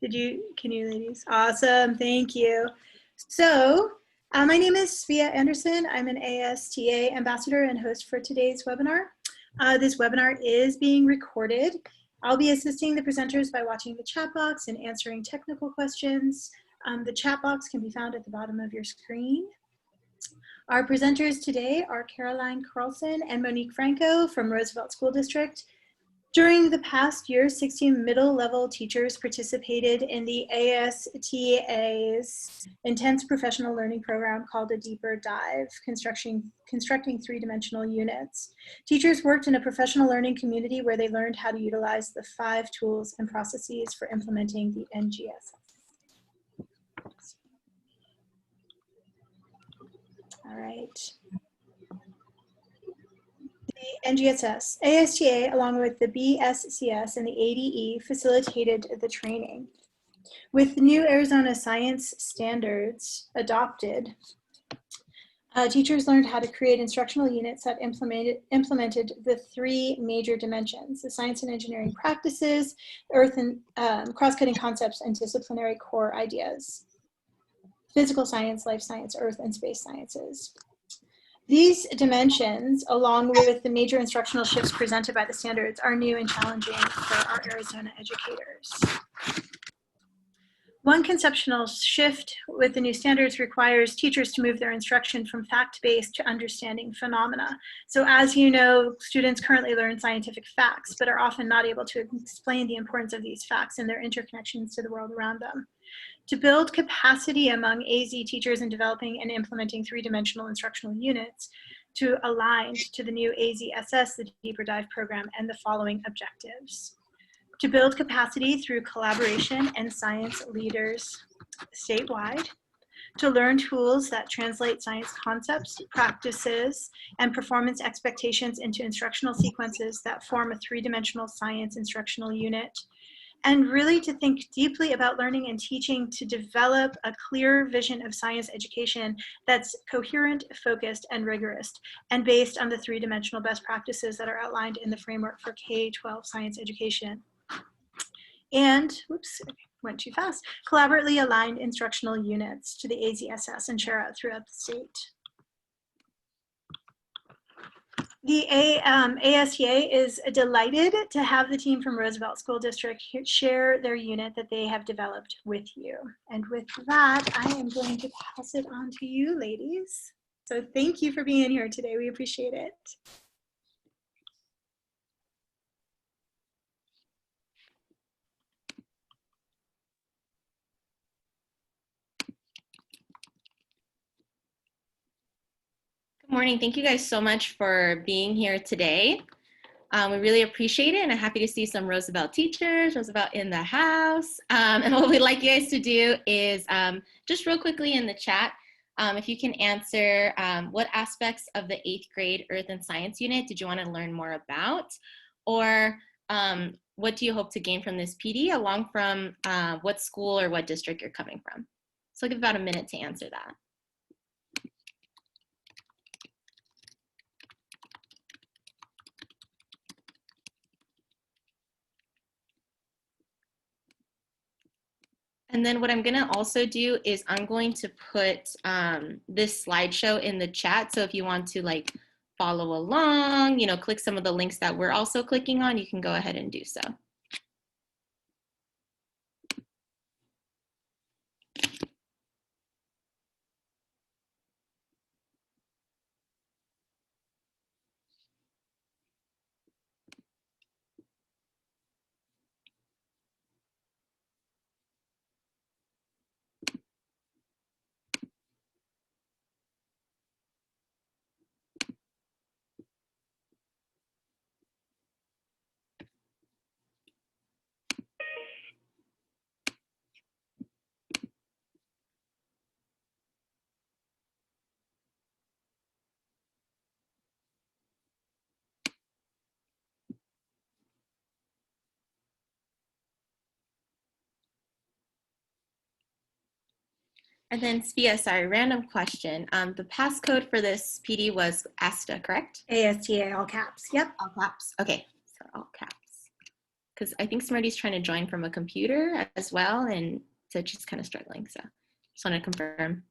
Can you ladies? Awesome, thank you. So my name is Svea Anderson. I'm an ASTA ambassador and host for today's webinar. This webinar is being recorded. I'll be assisting the presenters by watching the chat box and answering technical questions. The chat box can be found at the bottom of your screen. Our presenters today are Caroline Carlson and Monique Franco from Roosevelt School District. During the past year, 16 middle-level teachers participated in the ASTA's intense professional learning program called A Deeper Dive, constructing three-dimensional units. Teachers worked in a professional learning community where they learned how to utilize the 5 tools and processes for implementing the NGSS. All right. The NGSS, ASTA, along with the BSCS and the ADE, facilitated the training. With the new Arizona science standards adopted, teachers learned how to create instructional units that implemented the 3 major dimensions: the science and engineering practices, earth and cross-cutting concepts, and disciplinary core ideas: physical science, life science, earth and space sciences. These dimensions, along with the major instructional shifts presented by the standards, are new and challenging for our Arizona educators. One conceptual shift with the new standards requires teachers to move their instruction from fact-based to understanding phenomena. So as you know, students currently learn scientific facts, but are often not able to explain the importance of these facts and their interconnections to the world around them. To build capacity among AZ teachers in developing and implementing 3-dimensional instructional units to align to the new AZSS, the Deeper Dive program, and the following objectives: to build capacity through collaboration and science leaders statewide, to learn tools that translate science concepts, practices, and performance expectations into instructional sequences that form a 3-dimensional science instructional unit, and really to think deeply about learning and teaching to develop a clear vision of science education that's coherent, focused, and rigorous, and based on the 3-dimensional best practices that are outlined in the framework for K-12 science education. And, whoops, went too fast, collaboratively aligned instructional units to the AZSS and share out throughout the state. The ASTA is delighted to have the team from Roosevelt School District share their unit that they have developed with you. And with that, I am going to pass it on to you, ladies. So thank you for being here today. We appreciate it. Good morning. Thank you guys so much for being here today. We really appreciate it, and I'm happy to see some Roosevelt teachers, Roosevelt in the house. And what we'd like you guys to do is just real quickly in the chat, if you can answer what aspects of the 8th grade Earth and Science unit did you want to learn more about, or what do you hope to gain from this PD, along from what school or what district you're coming from. So I'll give about a minute to answer that. And then what I'm going to also do is I'm going to put this slideshow in the chat. So if you want to like follow along, you know, click some of the links that we're also clicking on, you can go ahead and do so. And then Svea, sorry, random question. The passcode for this PD was ASTA, correct? ASTA, all caps, yep. All caps, okay, so all caps. because I think Smarty's trying to join from a computer as well, and so she's kind of struggling. So just want to confirm.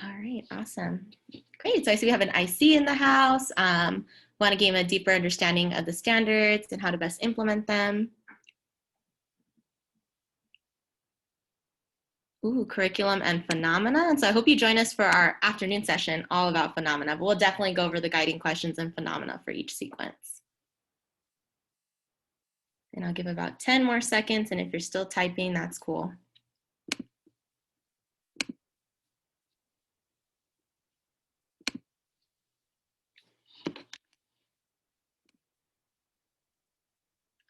All right, awesome. Great, so I see we have an IC in the house. Want to gain a deeper understanding of the standards and how to best implement them. Ooh, curriculum and phenomena. And so I hope you join us for our afternoon session all about phenomena, but we'll definitely go over the guiding questions and phenomena for each sequence. And I'll give about 10 more seconds, and if you're still typing, that's cool.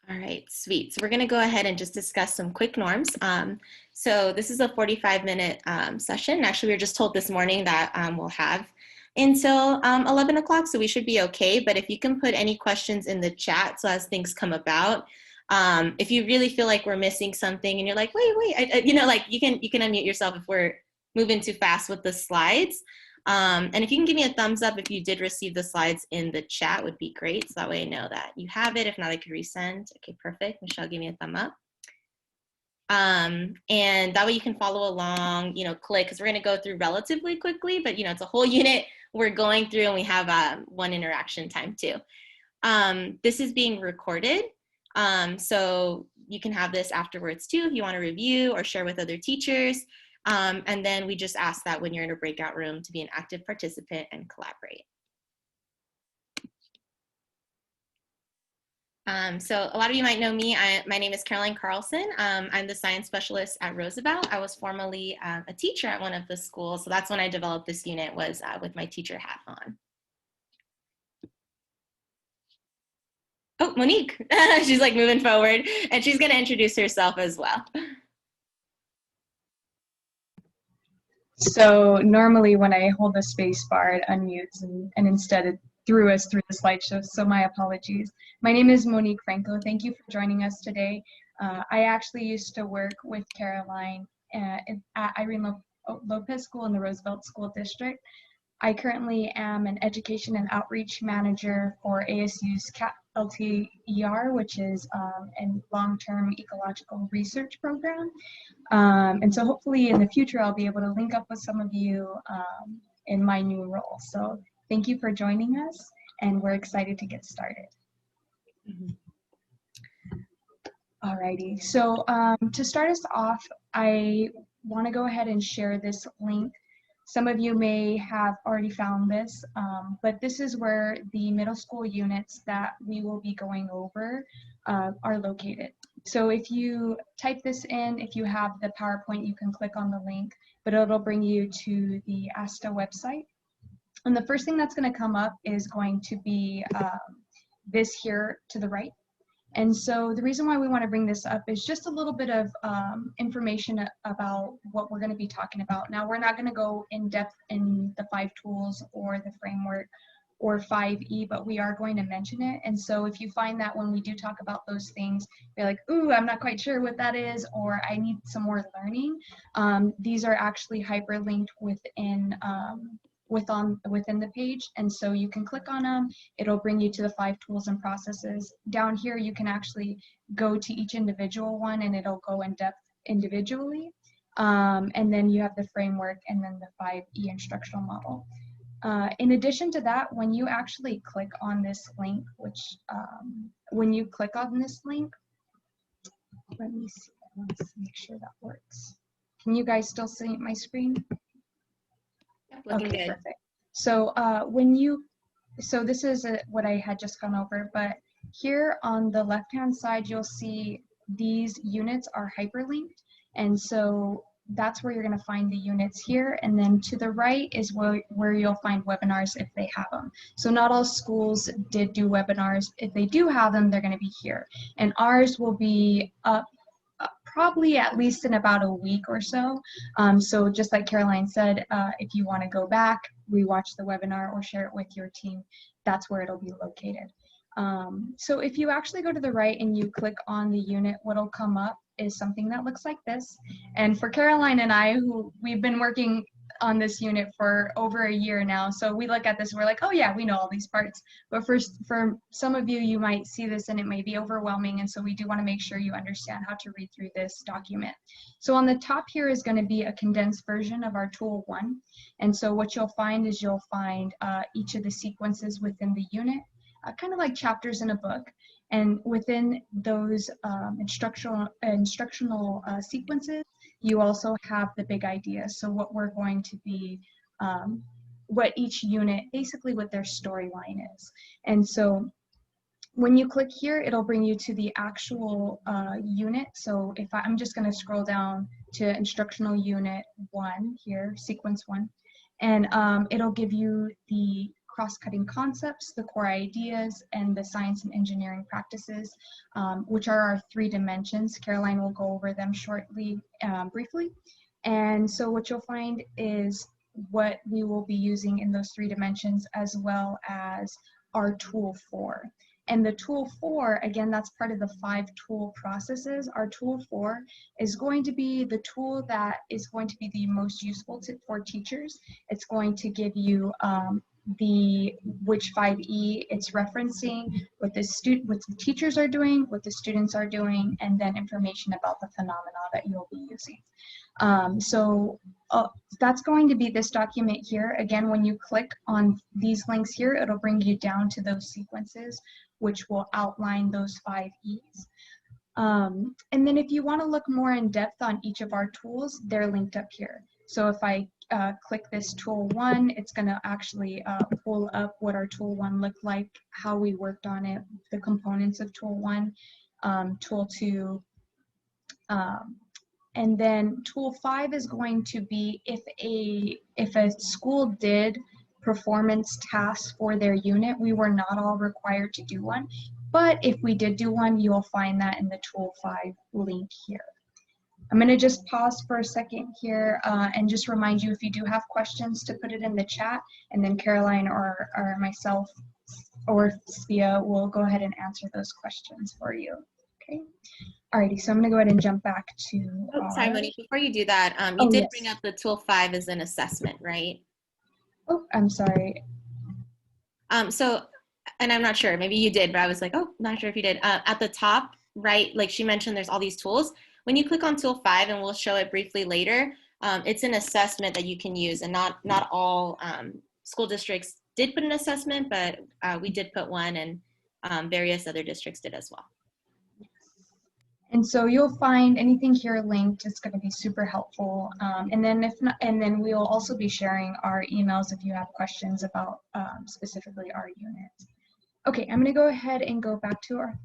All right, sweet. So we're going to go ahead and just discuss some quick norms. So this is a 45-minute session. Actually, we were just told this morning that we'll have until 11 o'clock, so we should be okay. But if you can put any questions in the chat, so as things come about, if you really feel like we're missing something and you're like, wait, you know, like you can unmute yourself if we're moving too fast with the slides. And if you can give me a thumbs up if you did receive the slides in the chat would be great. So that way I know that you have it. If not, I could resend. Okay, perfect. Michelle, give me a thumb up. And that way you can follow along, you know, click, because we're going to go through relatively quickly, but you know, it's a whole unit we're going through, and we have one interaction time too. This is being recorded. So you can have this afterwards too if you want to review or share with other teachers. And then we just ask that when you're in a breakout room to be an active participant and collaborate. So a lot of you might know me. My name is Caroline Carlson. I'm the science specialist at Roosevelt. I was formerly a teacher at one of the schools. So that's when I developed this unit, was with my teacher hat on. Oh, Monique, she's like moving forward, and she's going to introduce herself as well. So normally when I hold the space bar, it unmutes, and instead it threw us through the slideshow, so my apologies. My name is Monique Franco. Thank you for joining us today. I actually used to work with Caroline at Irene Lopez School in the Roosevelt School District. I currently am an education and outreach manager for ASU's CAP LTER, which is a long-term ecological research program. And so hopefully in the future, I'll be able to link up with some of you in my new role. So thank you for joining us, and we're excited to get started. Alrighty, so to start us off, I want to go ahead and share this link. Some of you may have already found this, but this is where the middle school units that we will be going over are located. So if you type this in, if you have the PowerPoint, you can click on the link, but it'll bring you to the ASTA website. And the first thing that's going to come up is going to be this here to the right. And so the reason why we want to bring this up is just a little bit of information about what we're going to be talking about. Now, we're not going to go in depth in the 5 tools or the framework or 5E, but we are going to mention it. And so if you find that when we do talk about those things, you're like, ooh, I'm not quite sure what that is, or I need some more learning, these are actually hyperlinked within within the page, and so you can click on them. It'll bring you to the 5 tools and processes. Down here you can actually go to each individual one, and it'll go in depth individually, and then you have the framework and then the 5E instructional model. In addition to that, when you actually click on this link, which when you click on this link, let me see, let's make sure that works. Can you guys still see my screen? Looking okay, good. perfect. So so this is what I had just gone over, but here on the left-hand side, you'll see these units are hyperlinked, and so that's where you're going to find the units here. And then to the right is where you'll find webinars if they have them. So not all schools did do webinars. If they do have them, they're going to be here, and ours will be up probably at least in about a week or so. So just like Caroline said, if you want to go back, rewatch the webinar or share it with your team, that's where it'll be located. So if you actually go to the right and you click on the unit, what'll come up is something that looks like this. And for Caroline and I, who we've been working on this unit for over a year now. So we look at this and we're like, oh yeah, we know all these parts. But for some of you, you might see this and it may be overwhelming. And so we do want to make sure you understand how to read through this document. So on the top here is going to be a condensed version of our tool 1. And so what you'll find is you'll find each of the sequences within the unit, kind of like chapters in a book. And within those instructional sequences, you also have the big idea. So what we're going to be, what each unit, basically what their storyline is. And so when you click here, it'll bring you to the actual unit. So if I'm just going to scroll down to instructional unit 1 here, sequence 1, and it'll give you the cross-cutting concepts, the core ideas, and the science and engineering practices, which are our 3 dimensions. Caroline will go over them shortly, briefly. And so what you'll find is what we will be using in those 3 dimensions, as well as our tool 4. And the tool 4, again, that's part of the 5 tool processes. Our tool 4 is going to be the tool that is going to be the most useful for teachers. It's going to give you which 5E it's referencing, what the teachers are doing, what the students are doing, and then information about the phenomena that you'll be using. That's going to be this document here. Again, when you click on these links here, it'll bring you down to those sequences, which will outline those 5Es. And then if you want to look more in depth on each of our tools, they're linked up here. So if I click this tool 1, it's going to actually pull up what our tool 1 looked like, how we worked on it, the components of tool 1, tool 2, and then tool 5 is going to be if a school did performance tasks for their unit. We were not all required to do one, but if we did do one, you'll find that in the tool 5 link here. I'm going to just pause for a second here and just remind you, if you do have questions, to put it in the chat, and then Caroline or myself or Svea will go ahead and answer those questions for you. Okay. Alrighty, so I'm going to go ahead and jump back to. Sorry, Monique, before you do that, you did bring up the tool 5 as an assessment, right? Oh, I'm sorry. So, and I'm not sure, maybe you did, but I was like, oh, not sure if you did. At the top, right, like she mentioned, there's all these tools. When you click on tool 5, and we'll show it briefly later, it's an assessment that you can use, and not all school districts did put an assessment, but we did put one, and various other districts did as well. And so you'll find anything here linked. It's going to be super helpful. And then if not, and then we'll also be sharing our emails if you have questions about specifically our unit. Okay, I'm going to go ahead and go back to our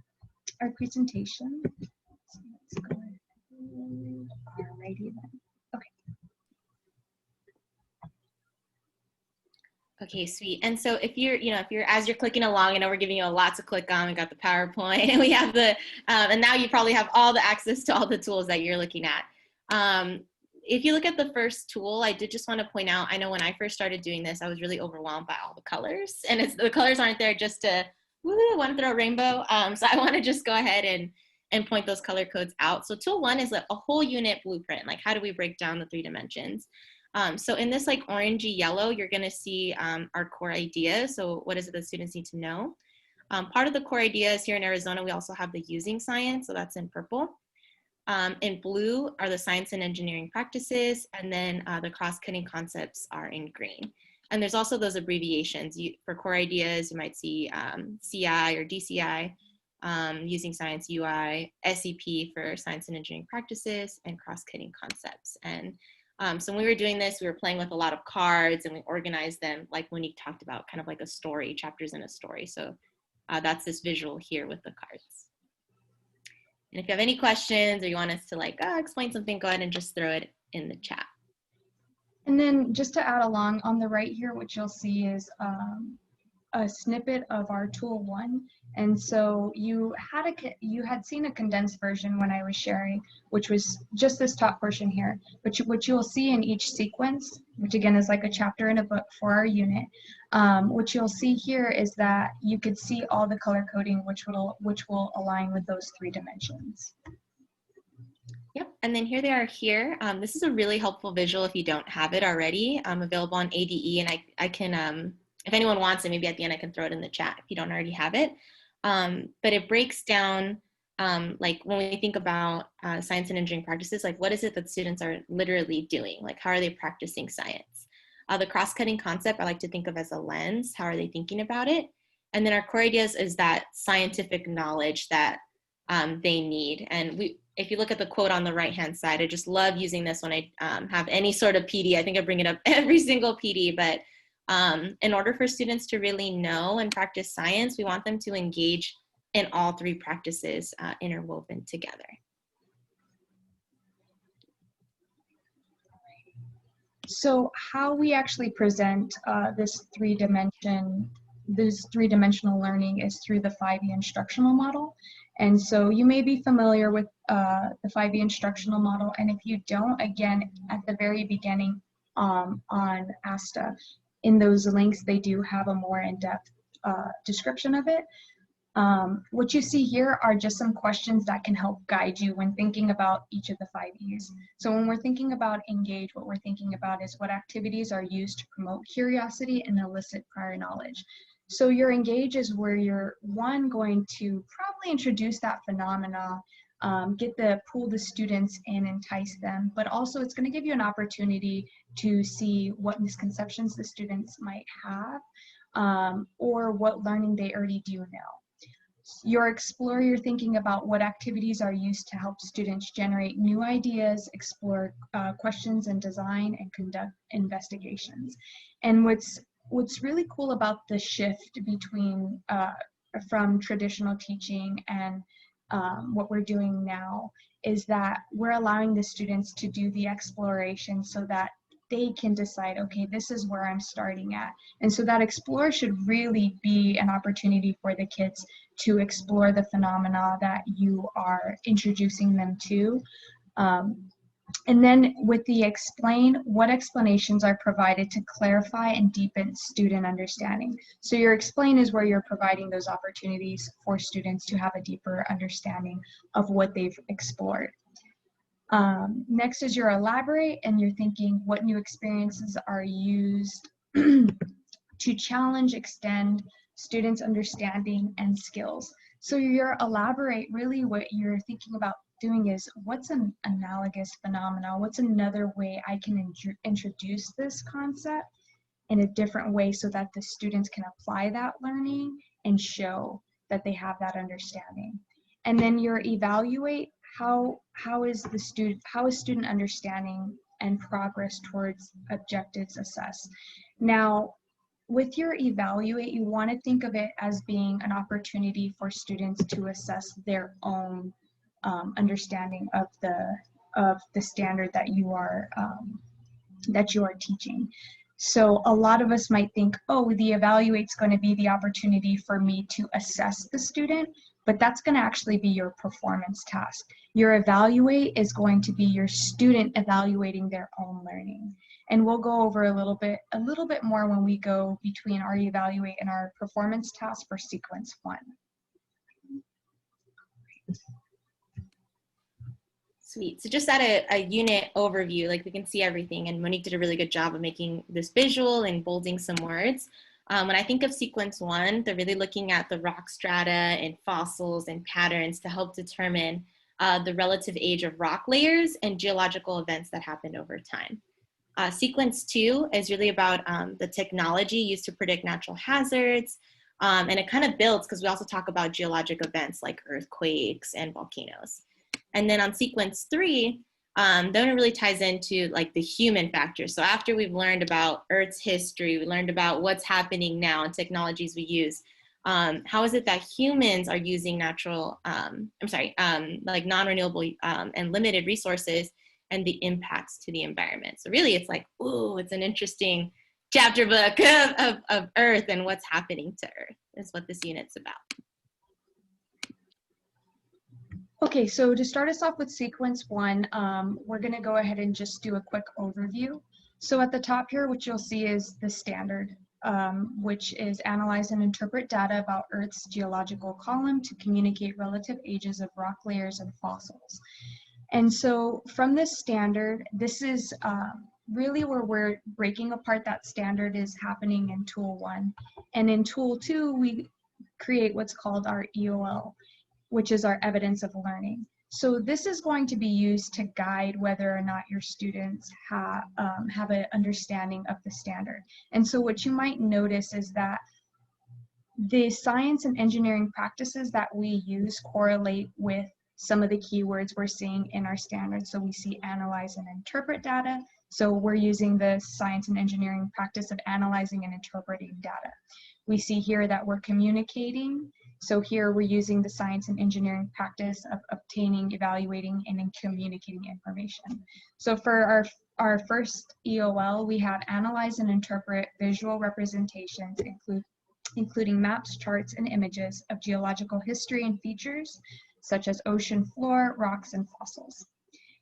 presentation. So let's go ahead. Alrighty then. Okay. Okay, sweet. And so if you're, as you're clicking along, I know we're giving you a lot to click on. We got the PowerPoint, and we have the, and now you probably have all the access to all the tools that you're looking at. If you look at the first tool, I did just want to point out, I know when I first started doing this, I was really overwhelmed by all the colors, and the colors aren't there just to, woo, I want to throw a rainbow. So I want to just go ahead and point those color codes out. So tool 1 is a whole unit blueprint. Like, how do we break down the 3 dimensions? So in this like orangey yellow, you're going to see our core ideas. So what is it that students need to know? Part of the core ideas here in Arizona, we also have the using science. So that's in purple. In blue are the science and engineering practices. And then the cross-cutting concepts are in green. And there's also those abbreviations. For core ideas, you might see CI or DCI, using science UI, SEP for science and engineering practices, and cross-cutting concepts. And so when we were doing this, we were playing with a lot of cards, and we organized them like Monique talked about, kind of like a story, chapters in a story. So that's this visual here with the cards. And if you have any questions or you want us to like explain something, go ahead and just throw it in the chat. And then just to add along, on the right here, what you'll see is a snippet of our tool 1. And so you had seen a condensed version when I was sharing, which was just this top portion here. But what you'll see in each sequence, which again is like a chapter in a book for our unit, what you'll see here is that you could see all the color coding, which will align with those 3 dimensions. Yep. and then here they are here. This is a really helpful visual if you don't have it already. Available on ADE, and I can, if anyone wants it, maybe at the end I can throw it in the chat if you don't already have it. But it breaks down, like when we think about science and engineering practices, like what is it that students are literally doing? Like how are they practicing science? The cross-cutting concept I like to think of as a lens. How are they thinking about it? And then our core ideas is that scientific knowledge that they need. And if you look at the quote on the right-hand side, I just love using this when I have any sort of PD. I think I bring it up every single PD, but in order for students to really know and practice science, we want them to engage in all three practices interwoven together. So how we actually present this three-dimensional learning is through the 5E instructional model. And so you may be familiar with the 5E instructional model, and if you don't, again, at the very beginning on ASTA, in those links, they do have a more in-depth description of it. What you see here are just some questions that can help guide you when thinking about each of the 5Es. So when we're thinking about engage, what we're thinking about is what activities are used to promote curiosity and elicit prior knowledge. So your engage is where you're, one, going to probably introduce that phenomena, pull the students in, entice them, but also it's going to give you an opportunity to see what misconceptions the students might have, or what learning they already do know. Your explore, you're thinking about what activities are used to help students generate new ideas, explore questions and design, and conduct investigations. And what's really cool about the shift between from traditional teaching and what we're doing now is that we're allowing the students to do the exploration so that they can decide, okay, this is where I'm starting at. And so that explore should really be an opportunity for the kids to explore the phenomena that you are introducing them to. And then with the explain, what explanations are provided to clarify and deepen student understanding. So your explain is where you're providing those opportunities for students to have a deeper understanding of what they've explored. Next is your elaborate, and you're thinking what new experiences are used to challenge, extend students' understanding and skills. So your elaborate, really what you're thinking about doing is what's an analogous phenomena? What's another way I can introduce this concept in a different way so that the students can apply that learning and show that they have that understanding. And then your evaluate, how is student understanding and progress towards objectives assessed. Now, with your evaluate, you want to think of it as being an opportunity for students to assess their own understanding of the standard that you are teaching. So a lot of us might think, oh, the evaluate's going to be the opportunity for me to assess the student, but that's going to actually be your performance task. Your evaluate is going to be your student evaluating their own learning. And we'll go over a little bit more when we go between our evaluate and our performance task for sequence 1. Sweet. So just at a unit overview, like we can see everything, and Monique did a really good job of making this visual and bolding some words. When I think of sequence 1, they're really looking at the rock strata and fossils and patterns to help determine the relative age of rock layers and geological events that happened over time. Sequence 2 is really about the technology used to predict natural hazards, and it kind of builds because we also talk about geologic events like earthquakes and volcanoes. And then on sequence 3, then it really ties into like the human factor. So after we've learned about Earth's history, we learned about what's happening now and technologies we use, how is it that humans are using like non-renewable and limited resources and the impacts to the environment. So really it's like, ooh, it's an interesting chapter book of Earth and what's happening to Earth is what this unit's about. Okay, so to start us off with sequence 1, we're going to go ahead and just do a quick overview. So at the top here, what you'll see is the standard, which is analyze and interpret data about Earth's geological column to communicate relative ages of rock layers and fossils. And so from this standard, this is really where we're breaking apart that standard is happening in Tool 1. And in Tool 2, we create what's called our EOL, which is our evidence of learning. So this is going to be used to guide whether or not your students have an understanding of the standard. And so what you might notice is that the science and engineering practices that we use correlate with some of the keywords we're seeing in our standards. So we see analyze and interpret data. So we're using the science and engineering practice of analyzing and interpreting data. We see here that we're communicating. So here we're using the science and engineering practice of obtaining, evaluating, and then communicating information. So for our first EOL, we have analyze and interpret visual representations, including maps, charts, and images of geological history and features, such as ocean floor, rocks, and fossils.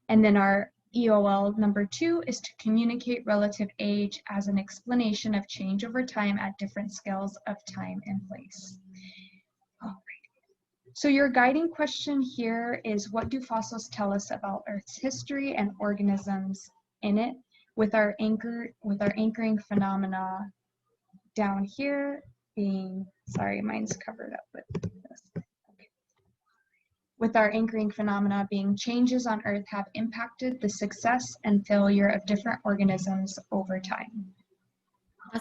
And then our EOL number 2 is to communicate relative age as an explanation of change over time at different scales of time and place. So your guiding question here is, what do fossils tell us about Earth's history and organisms in it, with our anchoring phenomena down here being, sorry, mine's covered up with this. Okay. With our anchoring phenomena being changes on Earth have impacted the success and failure of different organisms over time.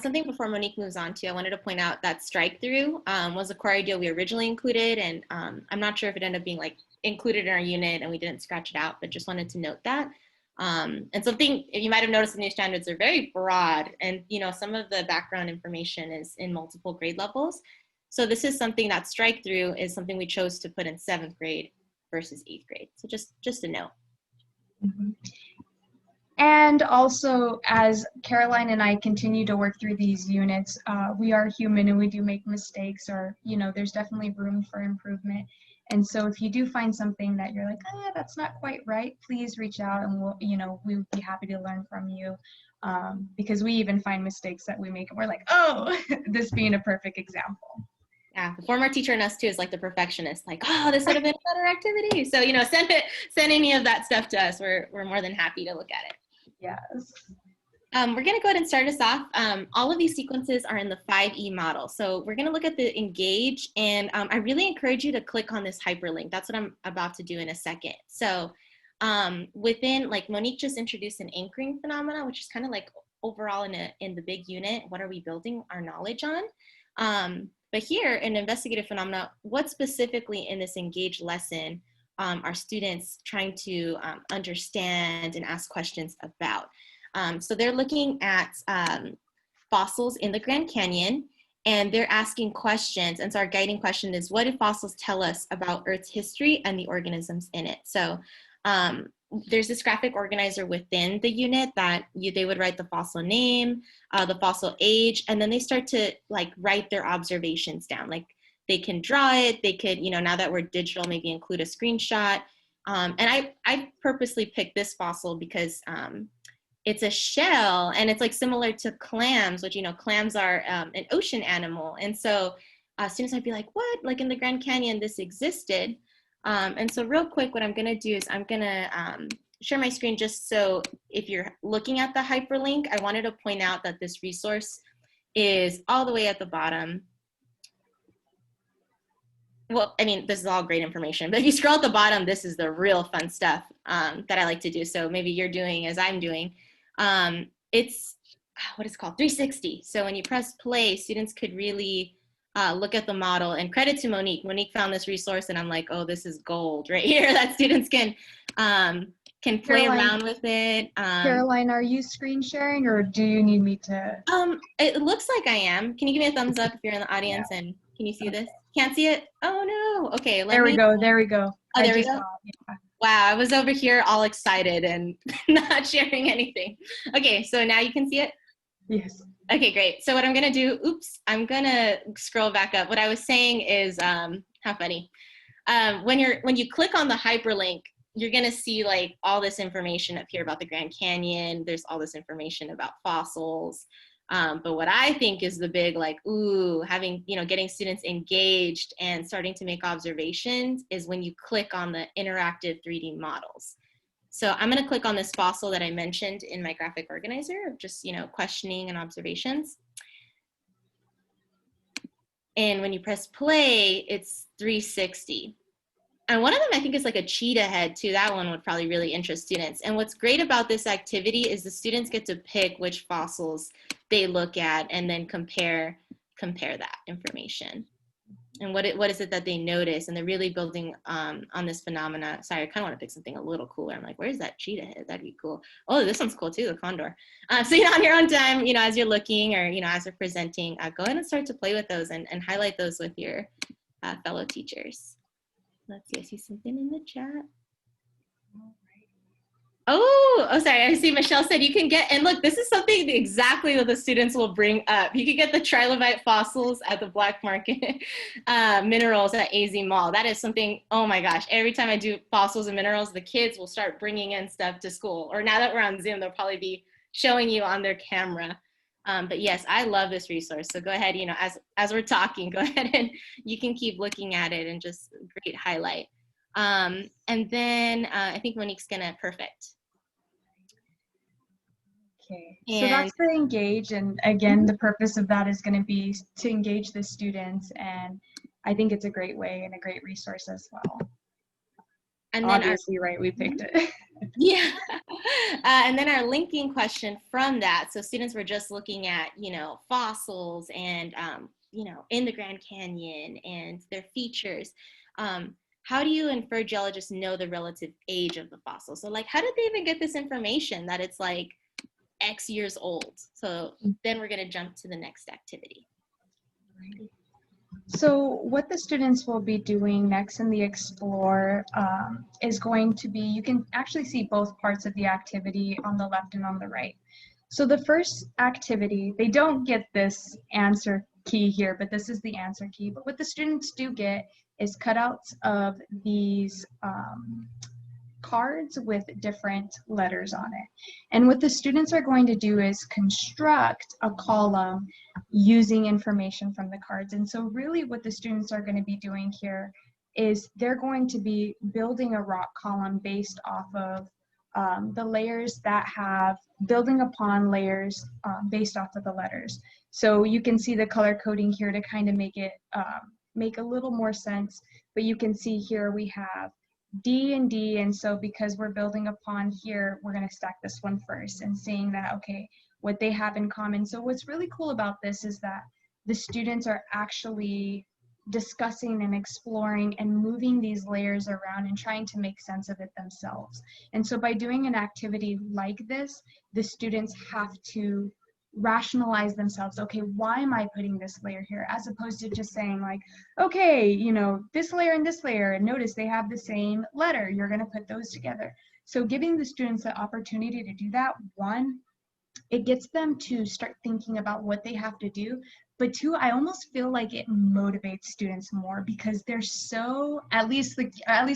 Something before Monique moves on to, I wanted to point out that strike through was a core idea we originally included, and I'm not sure if it ended up being like included in our unit and we didn't scratch it out, but just wanted to note that. And something you might have noticed, the new standards are very broad, and some of the background information is in multiple grade levels. So this is something that strike through is something we chose to put in 7th grade versus 8th grade. So just a note. Mm-hmm. And also, as Caroline and I continue to work through these units, we are human and we do make mistakes, or there's definitely room for improvement. And so if you do find something that you're like, that's not quite right, please reach out, and we would be happy to learn from you, because we even find mistakes that we make and we're like, oh, this being a perfect example. Yeah, the former teacher in us too is like the perfectionist, like, oh, this would have been a better activity. So send any of that stuff to us. We're more than happy to look at it. Yes. We're going to go ahead and start us off. All of these sequences are in the 5E model. So we're going to look at the engage, and I really encourage you to click on this hyperlink. That's what I'm about to do in a second. So within, like Monique just introduced an anchoring phenomena, which is kind of like overall in the big unit, what are we building our knowledge on? But here in investigative phenomena, what specifically in this engage lesson are students trying to understand and ask questions about? So they're looking at fossils in the Grand Canyon, and they're asking questions. And so our guiding question is, what do fossils tell us about Earth's history and the organisms in it? So there's this graphic organizer within the unit that they would write the fossil name, the fossil age, and then they start to write their observations down. Like they can draw it, they could, now that we're digital, maybe include a screenshot. And I purposely picked this fossil because it's a shell, and it's like similar to clams, which, clams are an ocean animal. And so students might be like, what? Like in the Grand Canyon, this existed. And so real quick, what I'm gonna do is I'm gonna share my screen just so if you're looking at the hyperlink, I wanted to point out that this resource is all the way at the bottom. Well, I mean, this is all great information, but if you scroll at the bottom, this is the real fun stuff that I like to do. So maybe you're doing as I'm doing. It's what is it called? 360. So when you press play, students could really look at the model, and credit to Monique. Monique found this resource, and I'm like, oh, this is gold right here that students can play around with it. Caroline, are you screen sharing, or do you need me to? It looks like I am. Can you give me a thumbs up if you're in the audience? Yeah. And can you see this? Can't see it? Oh no. Okay. There we go. There we go. Oh, there we go. Yeah. Wow, I was over here all excited and not sharing anything. Okay, so now you can see it? Yes. Okay, great. So what I'm gonna do, I'm gonna scroll back up. What I was saying is, how funny. When you click on the hyperlink, you're gonna see like all this information up here about the Grand Canyon. There's all this information about fossils. But what I think is the big getting students engaged and starting to make observations is when you click on the interactive 3D models. So I'm gonna click on this fossil that I mentioned in my graphic organizer of just, questioning and observations. And when you press play, it's 360. And one of them I think is like a cheetah head too. That one would probably really interest students. And what's great about this activity is the students get to pick which fossils they look at and then compare that information. And what is it that they notice? And they're really building on this phenomena. Sorry, I kind of want to pick something a little cooler. I'm like, where's that cheetah head? That'd be cool. Oh, this one's cool too, the condor. So, on your own time, as you're looking or, as you're presenting, go ahead and start to play with those and highlight those with your fellow teachers. Let's see, I see something in the chat. Oh, sorry. I see Michelle said you can get, and look, this is something exactly what the students will bring up. You can get the trilobite fossils at the black market minerals at AZ Mall. That is something, oh my gosh, every time I do fossils and minerals, the kids will start bringing in stuff to school. Or now that we're on Zoom, they'll probably be showing you on their camera. But yes, I love this resource. So go ahead, as we're talking, go ahead and you can keep looking at it and just great highlight. And then I think Monique's gonna, perfect. Okay, so that's the engage, and again, the purpose of that is going to be to engage the students, and I think it's a great way and a great resource as well. And then obviously, right, we picked it. Yeah. And then our linking question from that, so students were just looking at, fossils and, in the Grand Canyon and their features. How do you infer geologists know the relative age of the fossil? So like, how did they even get this information that it's like X years old? So then we're going to jump to the next activity. So what the students will be doing next in the Explore is going to be, you can actually see both parts of the activity on the left and on the right. So the first activity, they don't get this answer key here, but this is the answer key. But what the students do get is cutouts of these cards with different letters on it. And what the students are going to do is construct a column using information from the cards. And so really what the students are going to be doing here is they're going to be building a rock column based off of the layers that have, building upon layers based off of the letters. So you can see the color coding here to kind of make it make a little more sense, but you can see here we have D and D, and so because we're building upon here, we're going to stack this one first and seeing that, okay, what they have in common. So what's really cool about this is that the students are actually discussing and exploring and moving these layers around and trying to make sense of it themselves. And so by doing an activity like this, the students have to rationalize themselves. Okay, why am I putting this layer here? As opposed to just saying like, okay, this layer and this layer, and notice they have the same letter. You're going to put those together. So giving the students the opportunity to do that, one, it gets them to start thinking about what they have to do. But two, I almost feel like it motivates students more because they're so, at least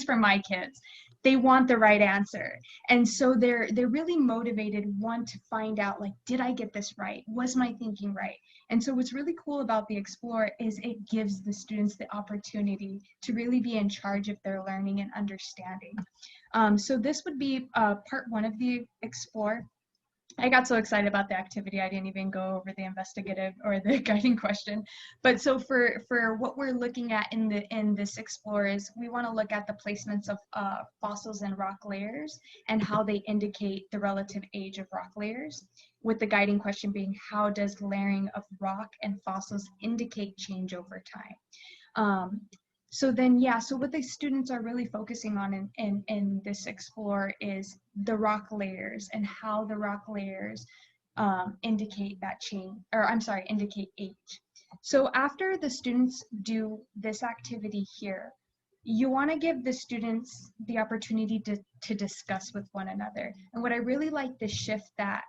for my kids, they want the right answer. And so they're really motivated, one, to find out, like, did I get this right? Was my thinking right? And so what's really cool about the Explore is it gives the students the opportunity to really be in charge of their learning and understanding. So this would be part one of the Explore. I got so excited about the activity, I didn't even go over the investigative or the guiding question. But so for what we're looking at in this Explore is we want to look at the placements of fossils and rock layers and how they indicate the relative age of rock layers, with the guiding question being, how does layering of rock and fossils indicate change over time? So then, yeah, so what the students are really focusing on in this Explore is the rock layers and how the rock layers indicate that change, or I'm sorry, indicate age. So after the students do this activity here, you want to give the students the opportunity to discuss with one another. And what I really like the shift that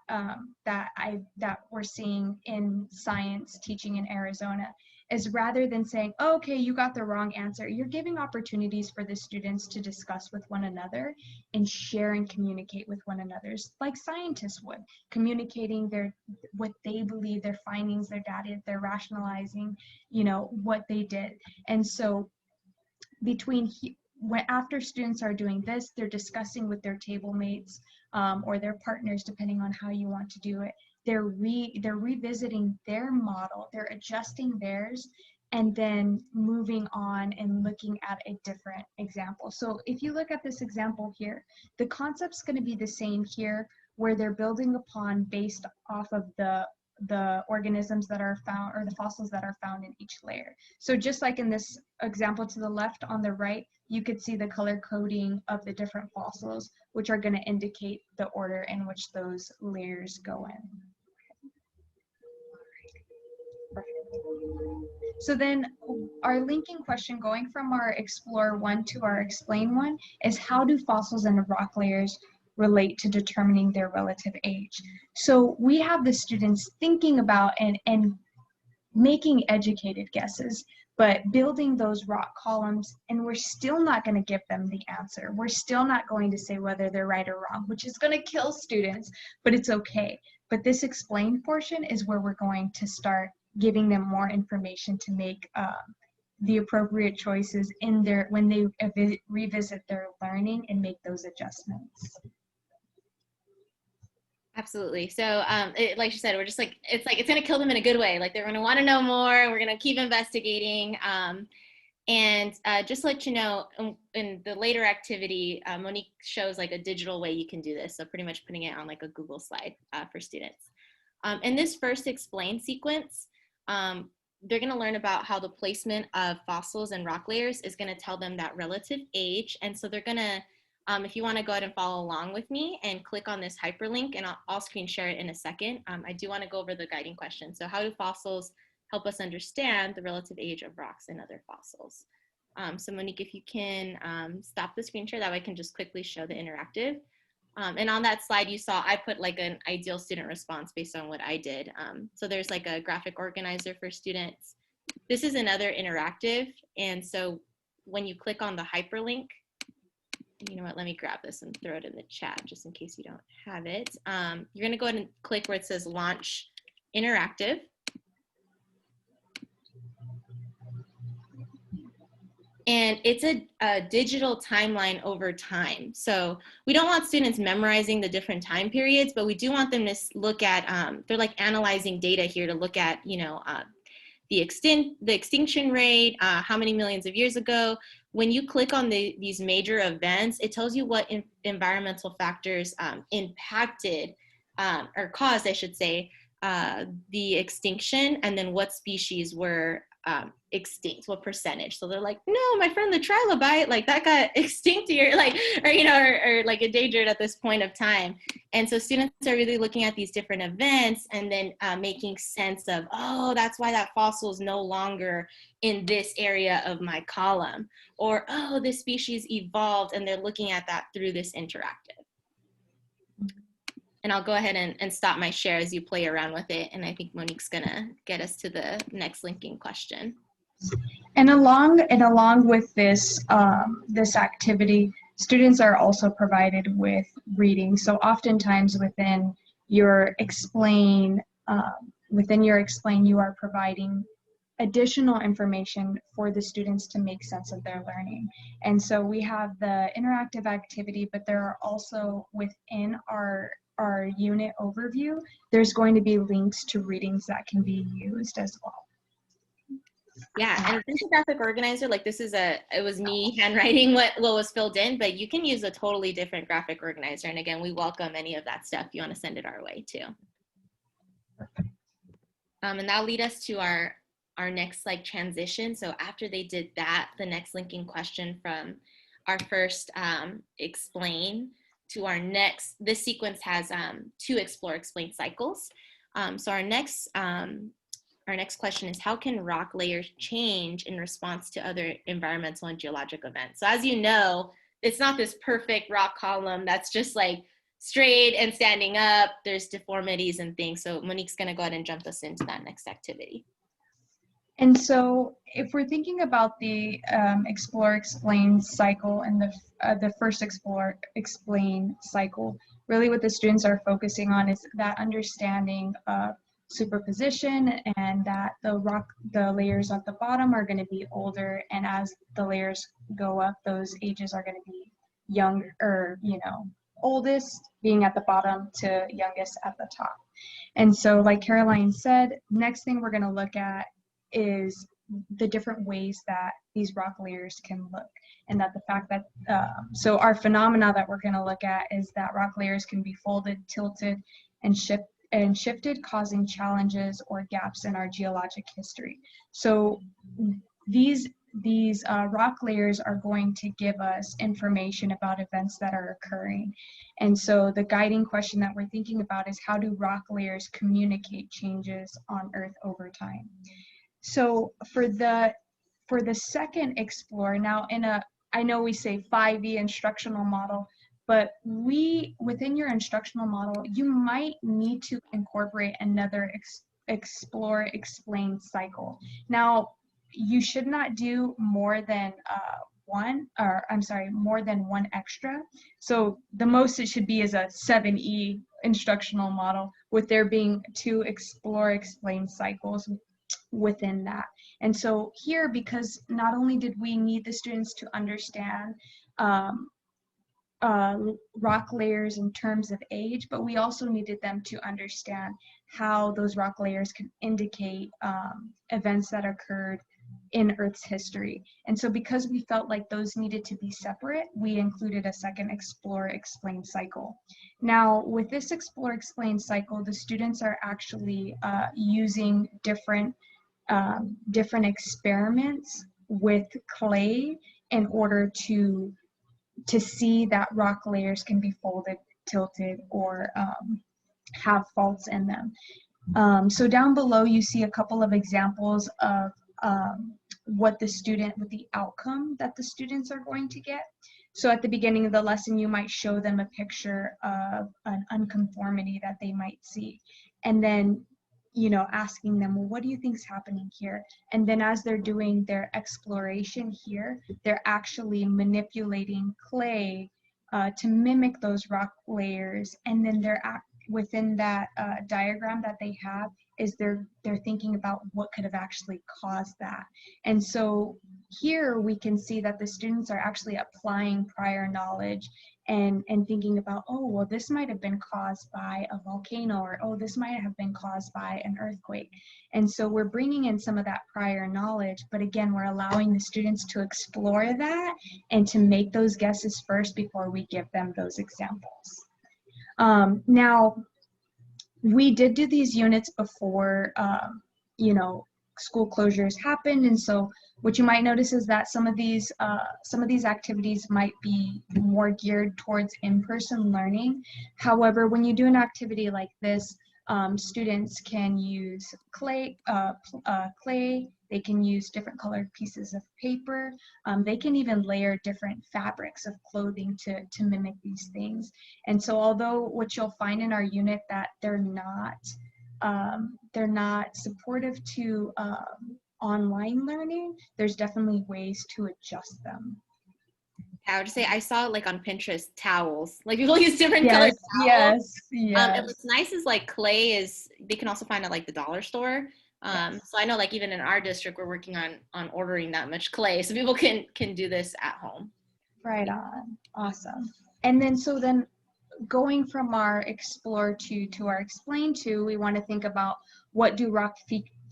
we're seeing in science teaching in Arizona is rather than saying, oh, okay, you got the wrong answer, you're giving opportunities for the students to discuss with one another and share and communicate with one another, like scientists would, communicating what they believe, their findings, their data, they're rationalizing, what they did. And so between after students are doing this, they're discussing with their table mates or their partners, depending on how you want to do it. They're revisiting their model, they're adjusting theirs, and then moving on and looking at a different example. So if you look at this example here, the concept's going to be the same here, where they're building upon based off of the organisms that are found, or the fossils that are found in each layer. So just like in this example to the left, on the right, you could see the color coding of the different fossils, which are going to indicate the order in which those layers go in. So then our linking question, going from our Explore 1 to our Explain 1, is how do fossils and rock layers relate to determining their relative age? So we have the students thinking about and making educated guesses, but building those rock columns, and we're still not going to give them the answer. We're still not going to say whether they're right or wrong, which is going to kill students, but it's okay. But this explain portion is where we're going to start giving them more information to make the appropriate choices in when they revisit their learning and make those adjustments. Absolutely. So like you said, we're just like, it's going to kill them in a good way. Like they're going to want to know more. We're going to keep investigating. And just to let you know, in the later activity, Monique shows like a digital way you can do this. So pretty much putting it on like a Google slide for students. In this first explain sequence, they're going to learn about how the placement of fossils and rock layers is going to tell them that relative age. And so they're going to, if you want to go ahead and follow along with me and click on this hyperlink, and I'll screen share it in a second. I do want to go over the guiding question. So how do fossils help us understand the relative age of rocks and other fossils? So Monique, if you can stop the screen share, that way I can just quickly show the interactive. And on that slide you saw, I put like an ideal student response based on what I did. So there's like a graphic organizer for students. This is another interactive. And so when you click on the hyperlink, you know what, let me grab this and throw it in the chat just in case you don't have it. You're gonna go ahead and click where it says launch interactive. And it's a digital timeline over time. So we don't want students memorizing the different time periods, but we do want them to look at, they're like analyzing data here to look at, you know, the extinction rate, how many millions of years ago. When you click on these major events, it tells you what environmental factors impacted or caused, I should say, the extinction, and then what species were extinct, what percentage. So they're like, no, my friend the trilobite, like that got extinct here, like, or you know, or like endangered at this point of time. And so students are really looking at these different events and then making sense of, oh, that's why that fossil is no longer in this area of my column, or oh, this species evolved, and they're looking at that through this interactive. And I'll go ahead and stop my share as you play around with it. And I think Monique's gonna get us to the next linking question. And along with this, this activity, students are also provided with reading. So oftentimes within your explain, you are providing additional information for the students to make sense of their learning. And so we have the interactive activity, but there are also within our unit overview, there's going to be links to readings that can be used as well. Yeah, and this graphic organizer, like this is it was me handwriting what was filled in, but you can use a totally different graphic organizer. And again, we welcome any of that stuff. You want to send it our way too. And that'll lead us to our next like transition. So after they did that, the next linking question from our first explain to our next, this sequence has 2 explore explain cycles. So our next question is, how can rock layers change in response to other environmental and geologic events? So as you know, it's not this perfect rock column that's just like straight and standing up. There's deformities and things. So Monique's gonna go ahead and jump us into that next activity. And so if we're thinking about the explore explain cycle and the first explore explain cycle, really what the students are focusing on is that understanding of superposition, and that the layers at the bottom are going to be older, and as the layers go up, those ages are going to be younger, or oldest being at the bottom to youngest at the top. And so, like Caroline said, next thing we're going to look at is the different ways that these rock layers can look, and that the fact that so our phenomena that we're going to look at is that rock layers can be folded, tilted, and shifted, causing challenges or gaps in our geologic history. So these rock layers are going to give us information about events that are occurring. And so the guiding question that we're thinking about is, how do rock layers communicate changes on Earth over time? So for the second explore, now I know we say 5E instructional model, but within your instructional model, you might need to incorporate another explore, explain cycle. Now, you should not do more than more than one extra. So the most it should be is a 7E instructional model, with there being 2 explore, explain cycles within that. And so here, because not only did we need the students to understand rock layers in terms of age, but we also needed them to understand how those rock layers can indicate events that occurred in Earth's history. And so because we felt like those needed to be separate, we included a second explore, explain cycle. Now, with this explore, explain cycle, the students are actually using different experiments with clay in order to see that rock layers can be folded, tilted, or have faults in them. So down below, you see a couple of examples of what the outcome that the students are going to get. So at the beginning of the lesson, you might show them a picture of an unconformity that they might see, and then asking them, well, what do you think is happening here? And then as they're doing their exploration here, they're actually manipulating clay to mimic those rock layers. And then within that diagram that they have is they're thinking about what could have actually caused that. And so here we can see that the students are actually applying prior knowledge and thinking about, oh, well, this might have been caused by a volcano, or, oh, this might have been caused by an earthquake. And so we're bringing in some of that prior knowledge, but again, we're allowing the students to explore that and to make those guesses first before we give them those examples. Now, we did do these units before, school closures happened, and so what you might notice is that some of these activities might be more geared towards in-person learning. However, when you do an activity like this, students can use clay, they can use different colored pieces of paper, they can even layer different fabrics of clothing to mimic these things. And so although what you'll find in our unit that they're not supportive to online learning, there's definitely ways to adjust them. I would say I saw like on Pinterest towels, like people use different colored towels. Yes. And what's nice is like clay is, they can also find at like the dollar store. So I know like even in our district, we're working on ordering that much clay so people can do this at home. Right on. Awesome. And then going from our explore to our explain to, we want to think about, what do rock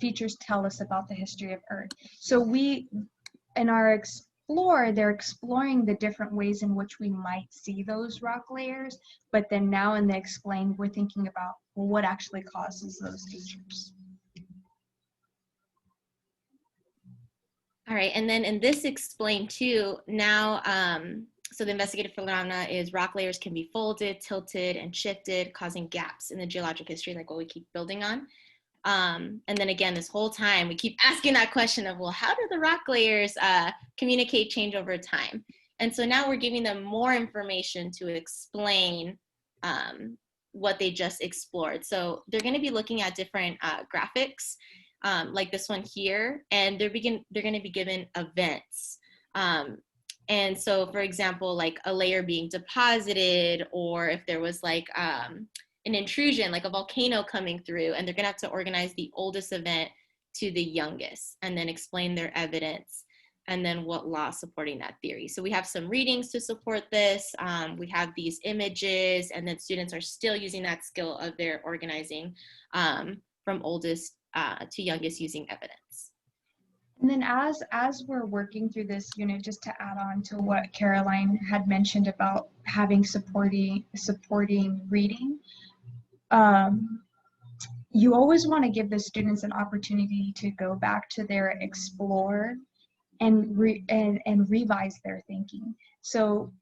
features tell us about the history of Earth? So in our explore, they're exploring the different ways in which we might see those rock layers, but then now in the explain, we're thinking about, well, what actually causes those features? All right, and then in this explain too, now, so the investigative phenomena is rock layers can be folded, tilted, and shifted, causing gaps in the geologic history, like what we keep building on. And then again, this whole time, we keep asking that question of, well, how do the rock layers communicate change over time? And so now we're giving them more information to explain what they just explored. So they're going to be looking at different graphics, like this one here, and they're going to be given events. And so, for example, like a layer being deposited, or if there was like an intrusion, like a volcano coming through, and they're gonna have to organize the oldest event to the youngest and then explain their evidence and then what law supporting that theory. So we have some readings to support this. We have these images, and then students are still using that skill of their organizing from oldest to youngest using evidence. And then as we're working through this unit, just to add on to what Caroline had mentioned about having supporting reading, you always want to give the students an opportunity to go back to their explore and revise their thinking. So,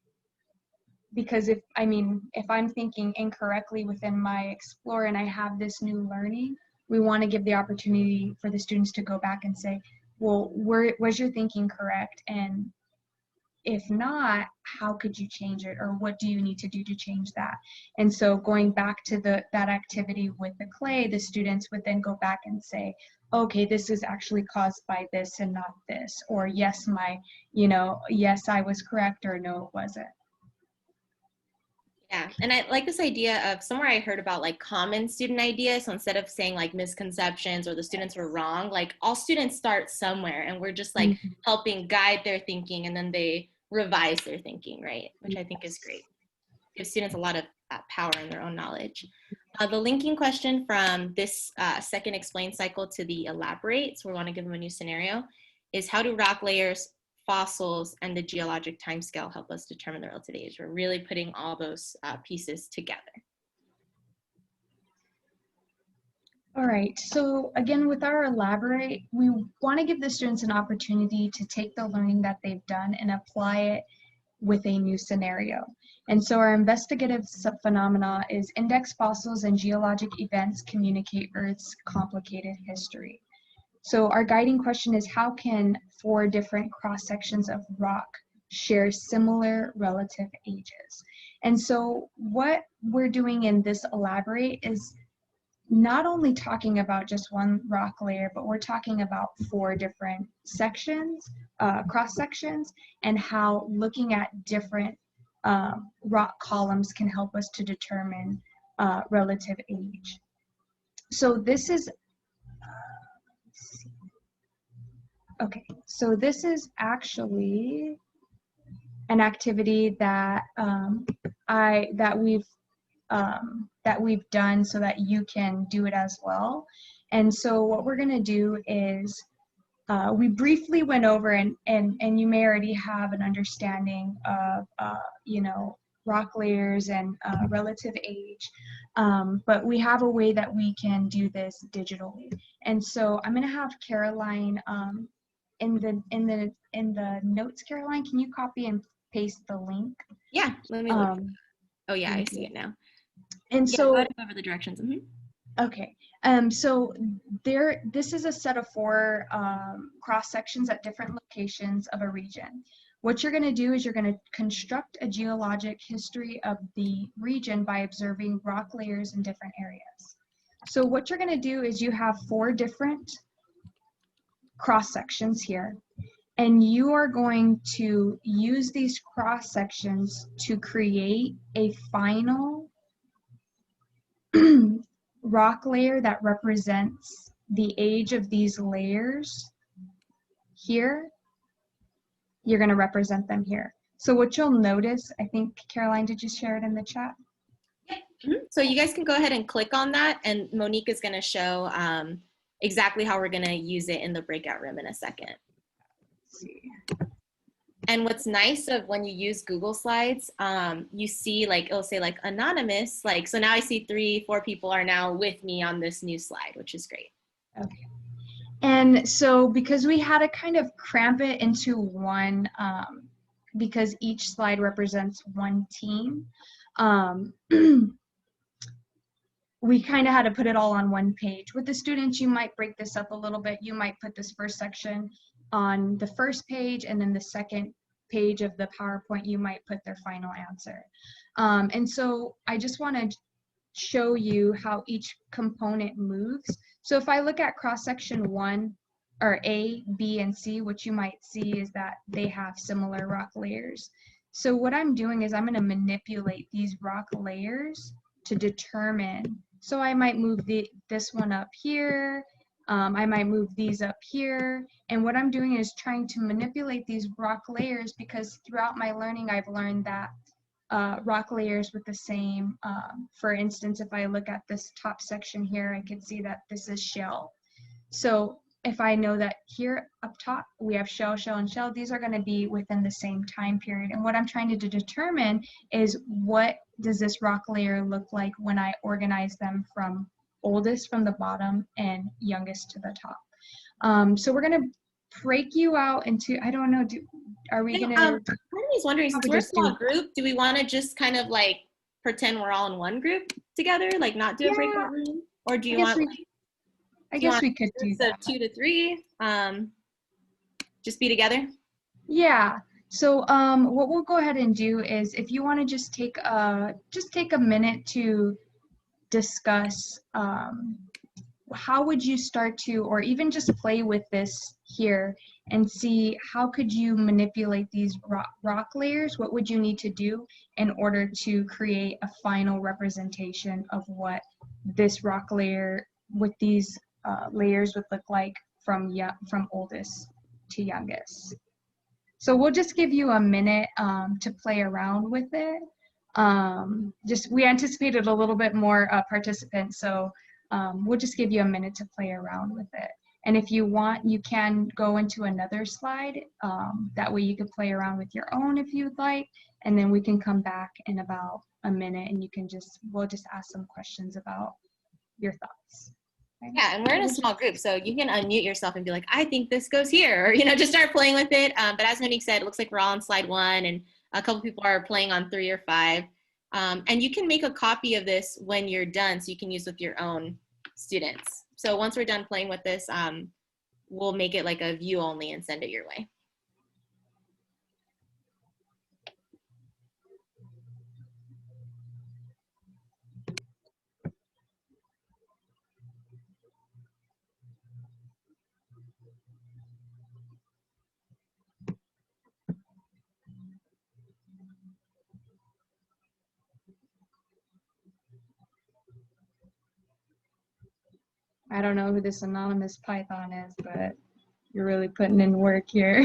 because if I'm thinking incorrectly within my explore and I have this new learning, we want to give the opportunity for the students to go back and say, well, was your thinking correct? And if not, how could you change it? Or what do you need to do to change that? And so going back to that activity with the clay, the students would then go back and say, okay, this is actually caused by this and not this. Or yes, yes, I was correct, or no, it wasn't. Yeah, and I like this idea of somewhere I heard about like common student ideas. So instead of saying like misconceptions or the students were wrong, like all students start somewhere, and we're just like helping guide their thinking, and then they revise their thinking, right? Which I think is great. Gives students a lot of power in their own knowledge. The linking question from this second explain cycle to the elaborate, so we want to give them a new scenario, is how do rock layers, fossils, and the geologic timescale help us determine the relative age? We're really putting all those pieces together. All right, so again, with our elaborate, we want to give the students an opportunity to take the learning that they've done and apply it with a new scenario. And so our investigative phenomena is index fossils and geologic events communicate Earth's complicated history. So our guiding question is, how can 4 different cross-sections of rock share similar relative ages? And so what we're doing in this elaborate is not only talking about just one rock layer, but we're talking about 4 different sections, cross-sections, and how looking at different rock columns can help us to determine relative age. So this is, okay, so this is actually an activity that we've done so that you can do it as well. And so what we're going to do is we briefly went over, and you may already have an understanding of rock layers and relative age, but we have a way that we can do this digitally. And so I'm going to have Caroline in the notes. Caroline, can you copy and paste the link? Yeah, let me look. Oh yeah, I see it now. And yeah, so go ahead and go over the directions. Okay, so this is a set of 4 cross sections at different locations of a region. What you're going to do is you're going to construct a geologic history of the region by observing rock layers in different areas. So what you're going to do is you have 4 different cross sections here, and you are going to use these cross sections to create a final rock layer that represents the age of these layers here. You're going to represent them here. So what you'll notice, I think, Caroline, did you share it in the chat? So you guys can go ahead and click on that, and Monique is going to show exactly how we're going to use it in the breakout room in a second. Let's see. And what's nice of when you use Google Slides, you see like, it'll say like anonymous, like, so now I see 3, 4 people are now with me on this new slide, which is great. Okay. And so because we had to kind of cramp it into one, because each slide represents one team, we kind of had to put it all on one page. With the students, you might break this up a little bit. You might put this first section on the first page, and then the second page of the PowerPoint, you might put their final answer. And so I just want to show you how each component moves. So if I look at cross-section 1, or A, B, and C, what you might see is that they have similar rock layers. So what I'm doing is I'm going to manipulate these rock layers to determine. So I might move this one up here. I might move these up here. And what I'm doing is trying to manipulate these rock layers, because throughout my learning, I've learned that rock layers with the same, for instance, if I look at this top section here, I can see that this is shell. So if I know that here up top, we have shell, shell, and shell, these are going to be within the same time period. And what I'm trying to determine is, what does this rock layer look like when I organize them from oldest from the bottom and youngest to the top. So we're going to break you out into, I don't know, are we going to? Part of me is wondering, since we're a small group, do we want to just kind of like pretend we're all in one group together, like not do a breakout room? Or do you want, I guess we could do that. So 2 to 3, just be together? Yeah. So what we'll go ahead and do is, if you want to just take a minute to discuss how would you start to, or even just play with this here and see how could you manipulate these rock layers. What would you need to do in order to create a final representation of what this rock layer with these layers would look like from oldest to youngest. So we'll just give you a minute to play around with it. We anticipated a little bit more participants, so we'll just give you a minute to play around with it. And if you want, you can go into another slide. That way you can play around with your own if you'd like, and then we can come back in about a minute and we'll just ask some questions about your thoughts. Okay? Yeah, and we're in a small group, so you can unmute yourself and be like, I think this goes here, or just start playing with it. But as Monique said, it looks like we're all on slide 1, and a couple people are playing on 3 or 5. And you can make a copy of this when you're done, so you can use with your own students. So once we're done playing with this, we'll make it like a view only and send it your way. I don't know who this anonymous Python is, but you're really putting in work here.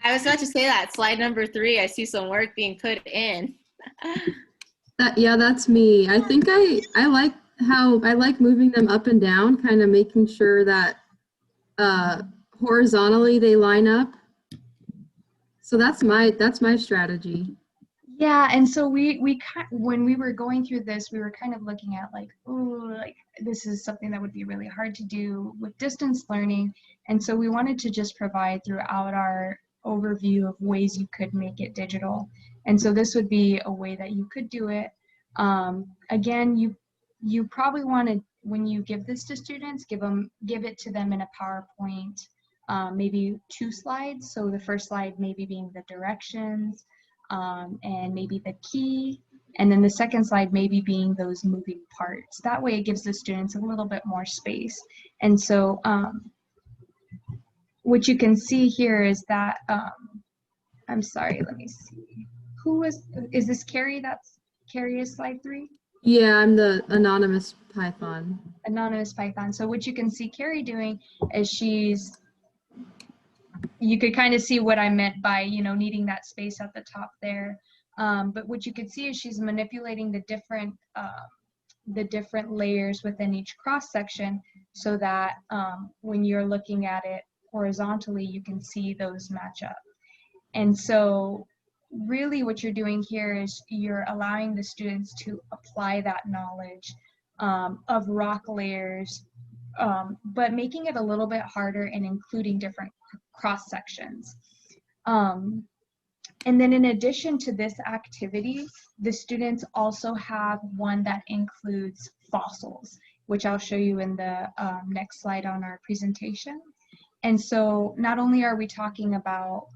I was about to say that. Slide number 3, I see some work being put in. Yeah, that's me. I think I like how I like moving them up and down, kind of making sure that horizontally they line up. So that's my strategy. Yeah, and so when we were going through this, we were kind of looking at like, oh, like this is something that would be really hard to do with distance learning. And so we wanted to just provide throughout our overview of ways you could make it digital. And so this would be a way that you could do it. Again, you probably want to, when you give this to students, give it to them in a PowerPoint, maybe 2 slides. So the first slide maybe being the directions, and maybe the key, and then the second slide maybe being those moving parts. That way it gives the students a little bit more space. And so what you can see here is that, I'm sorry, let me see. Is this Carrie? Carrie is slide 3? Yeah, I'm the anonymous Python. Anonymous Python. So what you can see Carrie doing is you could kind of see what I meant by, needing that space at the top there. But what you could see is she's manipulating the different layers within each cross section, so that when you're looking at it horizontally, you can see those match up. And so really what you're doing here is you're allowing the students to apply that knowledge of rock layers, but making it a little bit harder and including different cross sections. And then in addition to this activity, the students also have one that includes fossils, which I'll show you in the next slide on our presentation. And so not only are we talking about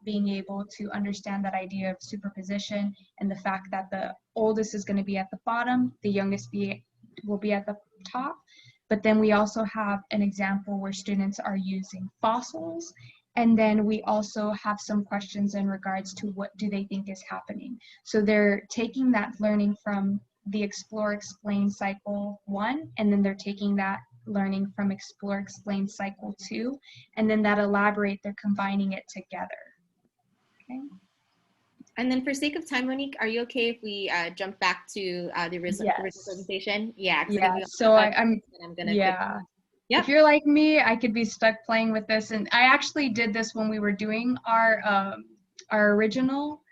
being able to understand that idea of superposition and the fact that the oldest is going to be at the bottom, the youngest will be at the top, but then we also have an example where students are using fossils And then we also have some questions in regards to what do they think is happening. So they're taking that learning from the Explore Explain Cycle 1, and then they're taking that learning from Explore Explain Cycle 2, and then that Elaborate, they're combining it together. Okay. And then for sake of time, Monique, are you okay if we jump back to the original presentation? Yeah. Yeah, so I'm gonna yeah. Yep. If you're like me, I could be stuck playing with this. And I actually did this when we were doing our original.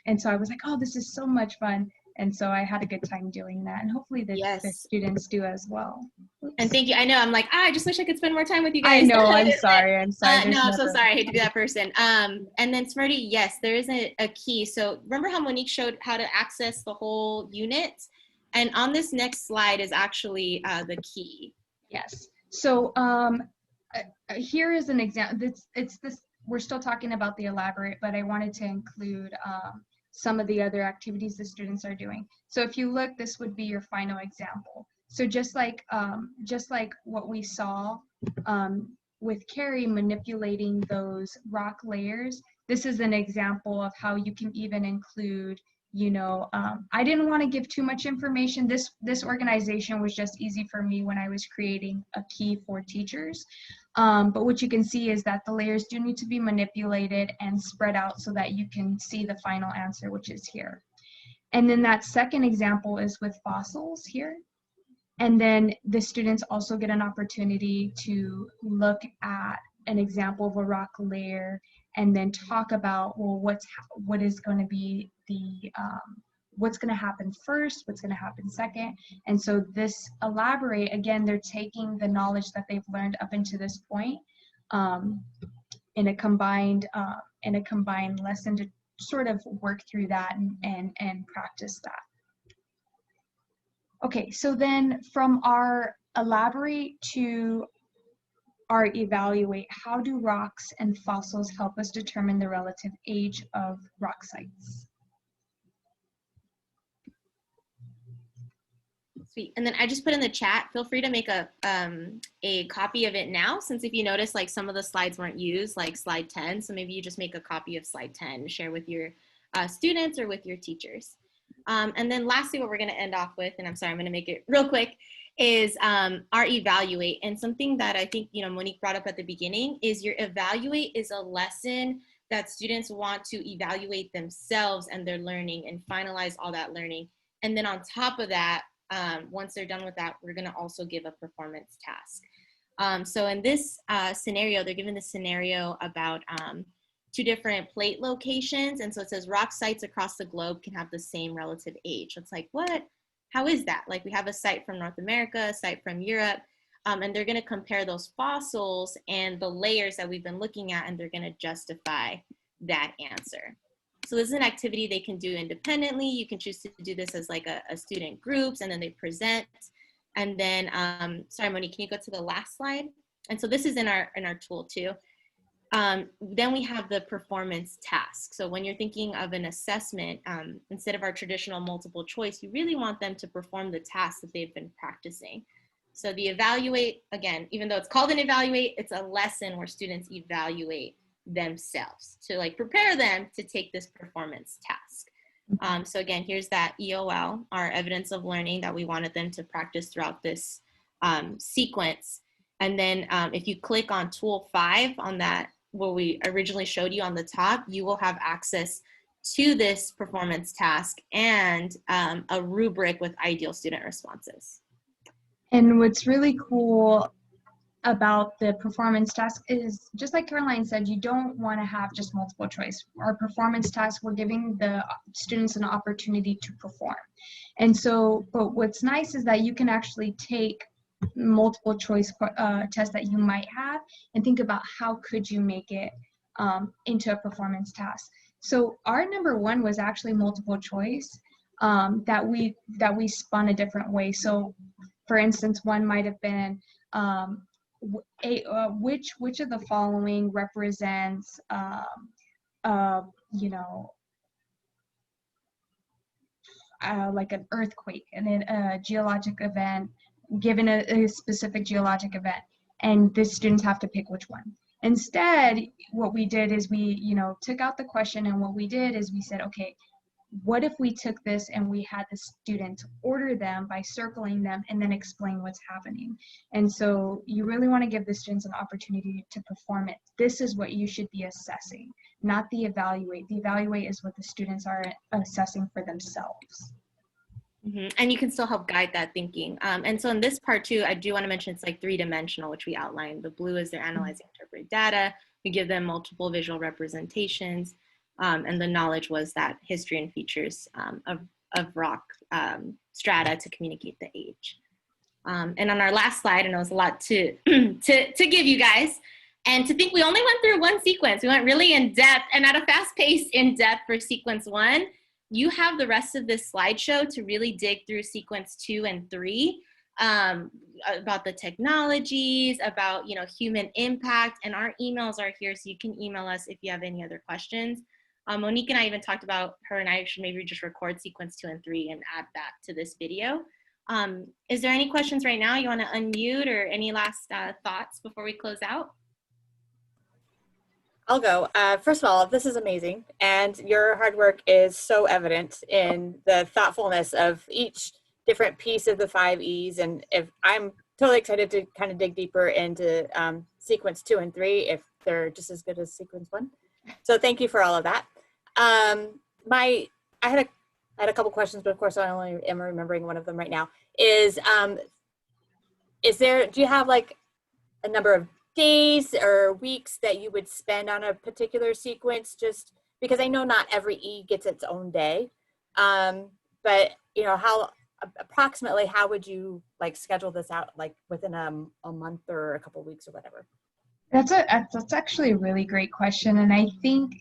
And so I was like, oh, this is so much fun. And so I had a good time doing that. And hopefully the students do as well. Oops. And thank you. I know I'm like, I just wish I could spend more time with you guys. I know, I'm sorry. I'm sorry. No, I'm so sorry. I hate to be that person. And then Smarty, yes, there is a key. So remember how Monique showed how to access the whole unit? And on this next slide is actually the key. Yes. So here is an example. It's this. We're still talking about the Elaborate, but I wanted to include some of the other activities the students are doing. So if you look, this would be your final example. So just like what we saw with Carrie manipulating those rock layers, this is an example of how you can even include, you know, I didn't want to give too much information. This organization was just easy for me when I was creating a key for teachers. But what you can see is that the layers do need to be manipulated and spread out so that you can see the final answer, which is here. And then that second example is with fossils here. And then the students also get an opportunity to look at an example of a rock layer and then talk about, well, what is going to be the what's going to happen first, what's going to happen second. And so this Elaborate, again, they're taking the knowledge that they've learned up into this point in a combined lesson to sort of work through that and practice that. Okay, so then from our Elaborate to our Evaluate, how do rocks and fossils help us determine the relative age of rock sites? Sweet. And then I just put in the chat, feel free to make a copy of it now, since if you notice, like some of the slides weren't used, like slide 10. So maybe you just make a copy of slide 10 and share with your students or with your teachers. And then lastly, what we're going to end off with, and I'm sorry, I'm going to make it real quick, is our Evaluate. And something that I think, you know, Monique brought up at the beginning is your Evaluate is a lesson that students want to evaluate themselves and their learning and finalize all that learning. And then on top of that, once they're done with that, we're going to also give a performance task. So in this scenario, they're given the scenario about 2 different plate locations. And so it says rock sites across the globe can have the same relative age. It's like, what? How is that? Like we have a site from North America, a site from Europe, and they're going to compare those fossils and the layers that we've been looking at, and they're going to justify that answer. So this is an activity they can do independently. You can choose to do this as like a student groups, and then they present. And then, sorry, Monique, can you go to the last slide? And so this is in our tool too. Then we have the performance task. So when you're thinking of an assessment, instead of our traditional multiple choice, you really want them to perform the tasks that they've been practicing. So the Evaluate, again, even though it's called an Evaluate, it's a lesson where students evaluate themselves to like prepare them to take this performance task. So again, here's that EOL, our evidence of learning that we wanted them to practice throughout this sequence. And then if you click on tool 5 on that, what we originally showed you on the top, you will have access to this performance task and a rubric with ideal student responses. And what's really cool about the performance task is, just like Caroline said, you don't want to have just multiple choice. Our performance task, we're giving the students an opportunity to perform. And so, but what's nice is that you can actually take multiple choice tests that you might have and think about how could you make it into a performance task. So our number 1 was actually multiple choice that we spun a different way. So for instance, one might have been which of the following represents you know, like an earthquake and then a geologic event given a specific geologic event, and the students have to pick which one. Instead, what we did is we, took out the question, and what we did is we said, okay, what if we took this and we had the students order them by circling them and then explain what's happening? And so you really want to give the students an opportunity to perform it. This is what you should be assessing, not the evaluate. The evaluate is what the students are assessing for themselves. And you can still help guide that thinking. And so in this part too, I do want to mention it's like 3-dimensional, which we outlined. The blue is they're analyzing, interpreting data. We give them multiple visual representations. And the knowledge was that history and features of rock strata to communicate the age. And on our last slide, I know it's a lot to give you guys, and to think we only went through one sequence. We went really in depth and at a fast pace in depth for sequence 1. You have the rest of this slideshow to really dig through sequence 2 and 3 about the technologies, about human impact, and our emails are here, so you can email us if you have any other questions. Monique and I even talked about her and I should maybe just record sequence 2 and 3 and add that to this video. Is there any questions right now? You want to unmute, or any last thoughts before we close out? I'll go. First of all, this is amazing, and your hard work is so evident in the thoughtfulness of each different piece of the 5 E's. And if I'm totally excited to kind of dig deeper into sequence 2 and 3, if they're just as good as sequence 1. So thank you for all of that. I had a couple questions, but of course I only am remembering one of them right now. Do you have like a number of days or weeks that you would spend on a particular sequence? Just because I know not every E gets its own day, but approximately how would you like schedule this out, like within a month or a couple of weeks or whatever? That's actually a really great question, and I think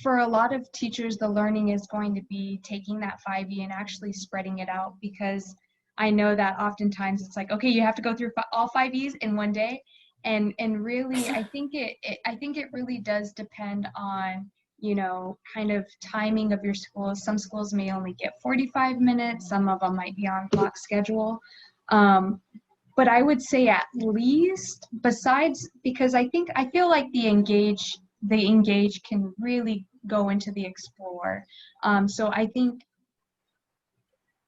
for a lot of teachers, the learning is going to be taking that 5E and actually spreading it out, because I know that oftentimes it's like, okay, you have to go through all 5Es in one day, and really, I think it really does depend on kind of timing of your schools. Some schools may only get 45 minutes, some of them might be on clock schedule. But I would say at least, besides, because I feel like the engage can really go into the explore. So I think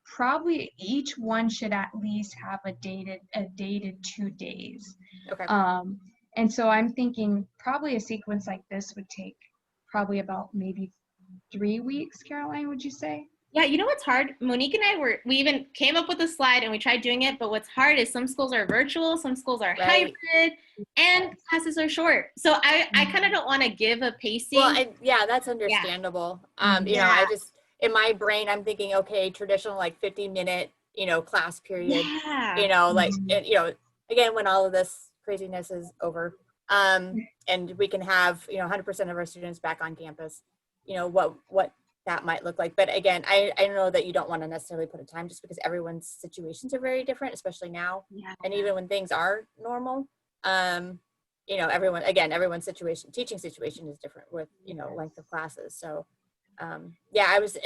probably each one should at least have a dated 2 days. Okay. And so I'm thinking probably a sequence like this would take probably about maybe 3 weeks. Caroline, would you say? Yeah, you know what's hard? Monique and I we even came up with a slide and we tried doing it, but what's hard is some schools are virtual, some schools are hybrid, and classes are short. So I kind of don't want to give a pacing. Well, yeah, that's understandable. I just, in my brain, I'm thinking, okay, traditional like 50-minute, class period, again, when all of this craziness is over, and we can have, 100% of our students back on campus, what that might look like. But again, I know that you don't want to necessarily put a time, just because everyone's situations are very different, especially now. Yeah. And even when things are normal, everyone's teaching situation is different with, length of classes. So I was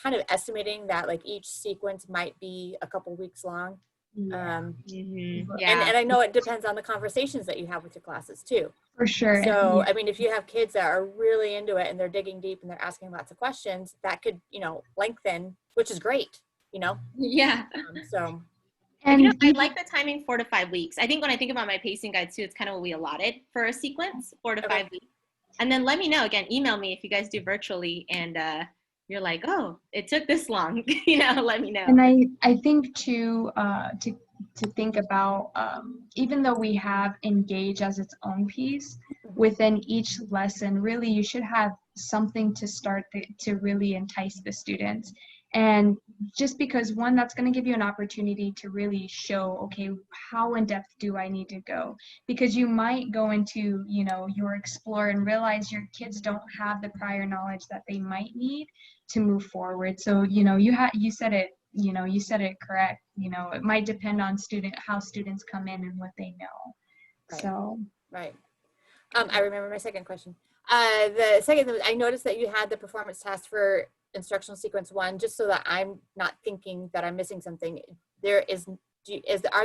kind of estimating that like each sequence might be a couple weeks long. And I know it depends on the conversations that you have with your classes too. For sure. So, I mean, if you have kids that are really into it and they're digging deep and they're asking lots of questions, that could, lengthen, which is great, Yeah. So. And I like the timing 4 to 5 weeks. I think when I think about my pacing guide too, it's kind of what we allotted for a sequence, 4 to 5 weeks. And then let me know, again, email me if you guys do virtually and you're like, oh, it took this long, let me know. And I think too, to think about, even though we have engage as its own piece, within each lesson, really you should have something to start to really entice the students. And just because, one, that's going to give you an opportunity to really show, okay, how in depth do I need to go? Because you might go into, your explore and realize your kids don't have the prior knowledge that they might need to move forward. So, you said it correct. It might depend on how students come in and what they know. Right. So. Right. I remember my second question. The second, I noticed that you had the performance task for instructional sequence 1, just so that I'm not thinking that I'm missing something. Are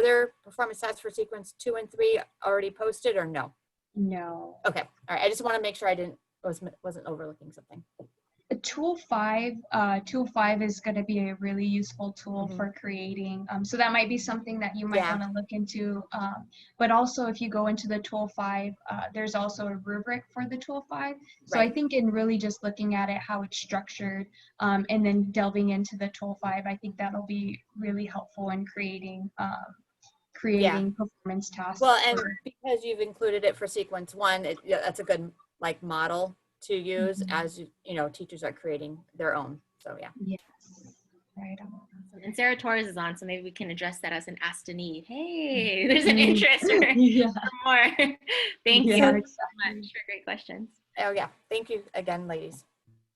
there performance tasks for sequence 2 and 3 already posted, or no? No. Okay, all right. I just want to make sure I wasn't overlooking something. Tool 5 is going to be a really useful tool for creating, so that might be something that you might want to look into, but also if you go into the tool 5, there's also a rubric for the tool 5, so I think in really just looking at it, how it's structured, and then delving into the tool 5, I think that'll be really helpful in creating performance tasks. Well, and because you've included it for sequence 1, that's a good like model to use as you know, teachers are creating their own. So yeah. Yes. Right on. And Sarah Torres is on, so maybe we can address that as an ASTA need. Hey, there's an interest for more. Thank you so much for great questions. Oh yeah, thank you again, ladies.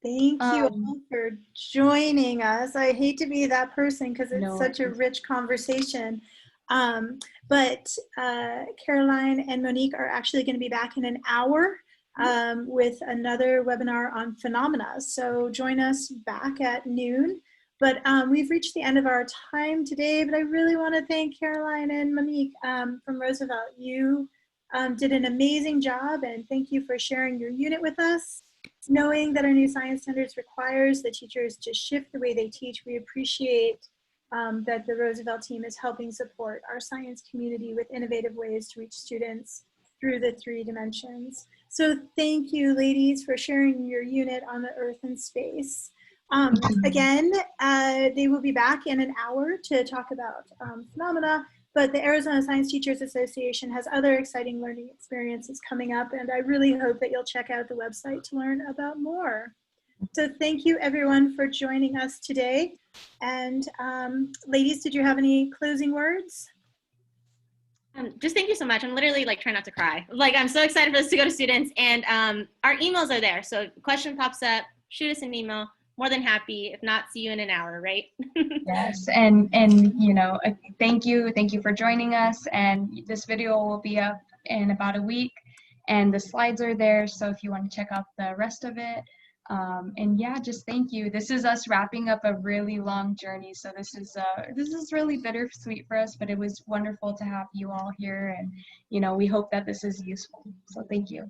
Thank you all for joining us. I hate to be that person because it's such a rich conversation. But Caroline and Monique are actually going to be back in an hour with another webinar on phenomena. So join us back at noon. But we've reached the end of our time today, but I really want to thank Caroline and Monique from Roosevelt. You did an amazing job, and thank you for sharing your unit with us. Knowing that our new science standards requires the teachers to shift the way they teach, we appreciate that the Roosevelt team is helping support our science community with innovative ways to reach students through the 3 dimensions. So thank you, ladies, for sharing your unit on the Earth and space. Again, they will be back in an hour to talk about phenomena, but the Arizona Science Teachers Association has other exciting learning experiences coming up, and I really hope that you'll check out the website to learn about more. So thank you everyone for joining us today. And ladies, did you have any closing words? Just thank you so much. I'm literally like trying not to cry. Like I'm so excited for this to go to students, and our emails are there. So if a question pops up, shoot us an email. More than happy. If not, see you in an hour, right? Yes, and you know, thank you for joining us. And this video will be up in about a week, and the slides are there. So if you want to check out the rest of it, and yeah, just thank you. This is us wrapping up a really long journey. So this is really bittersweet for us, but it was wonderful to have you all here, and you know, we hope that this is useful. So thank you.